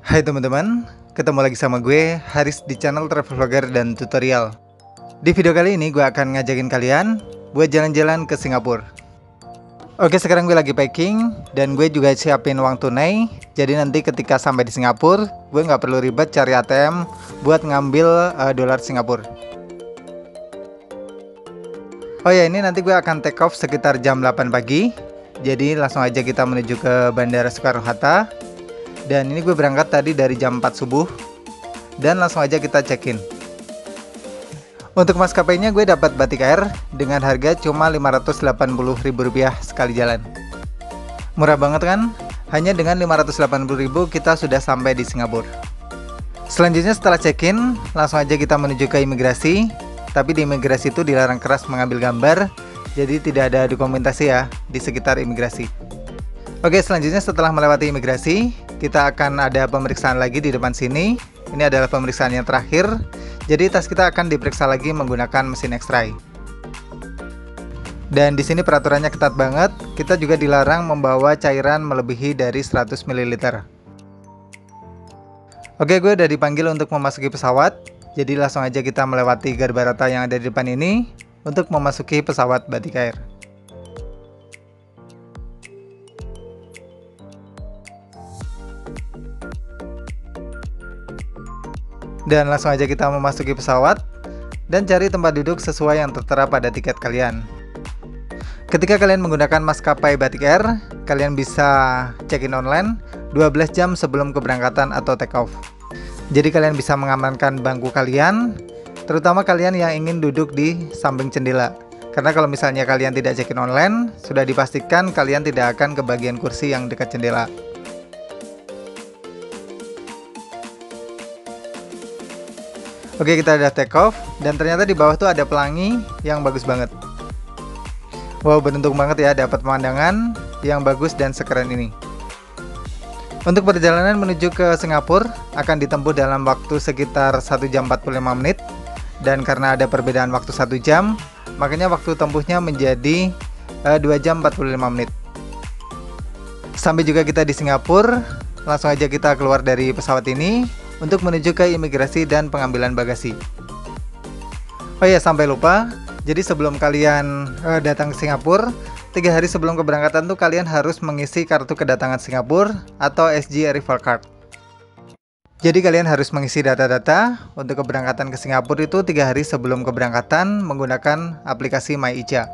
Hai teman-teman, ketemu lagi sama gue, Haris di channel Travel Vlogger dan Tutorial. Di video kali ini gue akan ngajakin kalian buat jalan-jalan ke Singapura. Oke, sekarang gue lagi packing dan gue juga siapin uang tunai. Jadi nanti ketika sampai di Singapura, gue nggak perlu ribet cari ATM buat ngambil dolar Singapura. Oh ya, ini nanti gue akan take off sekitar jam 8 pagi. Jadi langsung aja kita menuju ke Bandara Soekarno-Hatta. Dan ini gue berangkat tadi dari jam 4 subuh. Dan langsung aja kita check-in. Untuk maskapainya gue dapat Batik Air dengan harga cuma Rp580.000 sekali jalan. Murah banget kan? Hanya dengan Rp580.000 kita sudah sampai di Singapura. Selanjutnya setelah check-in, langsung aja kita menuju ke imigrasi. Tapi di imigrasi itu dilarang keras mengambil gambar, jadi tidak ada dokumentasi ya di sekitar imigrasi. Oke, selanjutnya setelah melewati imigrasi, kita akan ada pemeriksaan lagi di depan sini. Ini adalah pemeriksaan yang terakhir. Jadi tas kita akan diperiksa lagi menggunakan mesin X-ray. Dan di sini peraturannya ketat banget. Kita juga dilarang membawa cairan melebihi dari 100 ml. Oke, gue udah dipanggil untuk memasuki pesawat. Jadi langsung aja kita melewati garbarata yang ada di depan ini untuk memasuki pesawat Batik Air. Dan langsung aja kita memasuki pesawat dan cari tempat duduk sesuai yang tertera pada tiket kalian. Ketika kalian menggunakan maskapai Batik Air, kalian bisa check-in online 12 jam sebelum keberangkatan atau take off. Jadi kalian bisa mengamankan bangku kalian, terutama kalian yang ingin duduk di samping jendela. Karena kalau misalnya kalian tidak check-in online, sudah dipastikan kalian tidak akan ke bagian kursi yang dekat jendela. Oke, kita udah take off dan ternyata di bawah tuh ada pelangi yang bagus banget. Wow, beruntung banget ya dapat pemandangan yang bagus dan sekeren ini. Untuk perjalanan menuju ke Singapura akan ditempuh dalam waktu sekitar 1 jam 45 menit. Dan karena ada perbedaan waktu 1 jam, makanya waktu tempuhnya menjadi 2 jam 45 menit. Sampai juga kita di Singapura, langsung aja kita keluar dari pesawat ini untuk menuju ke imigrasi dan pengambilan bagasi. Oh ya, sampai lupa. Jadi sebelum kalian datang ke Singapura, 3 hari sebelum keberangkatan tuh kalian harus mengisi kartu kedatangan Singapura atau SG Arrival Card. Jadi kalian harus mengisi data-data untuk keberangkatan ke Singapura itu 3 hari sebelum keberangkatan menggunakan aplikasi MyIJA.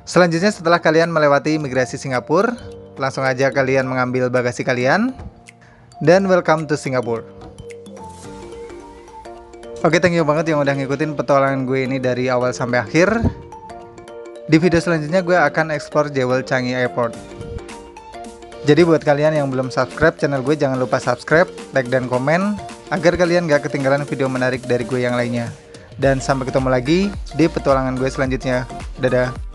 Selanjutnya setelah kalian melewati imigrasi Singapura, langsung aja kalian mengambil bagasi kalian dan welcome to Singapore. Oke, thank you banget yang udah ngikutin petualangan gue ini dari awal sampai akhir. Di video selanjutnya gue akan explore Jewel Changi Airport. Jadi buat kalian yang belum subscribe channel gue, jangan lupa subscribe, like, dan komen agar kalian gak ketinggalan video menarik dari gue yang lainnya. Dan sampai ketemu lagi di petualangan gue selanjutnya. Dadah.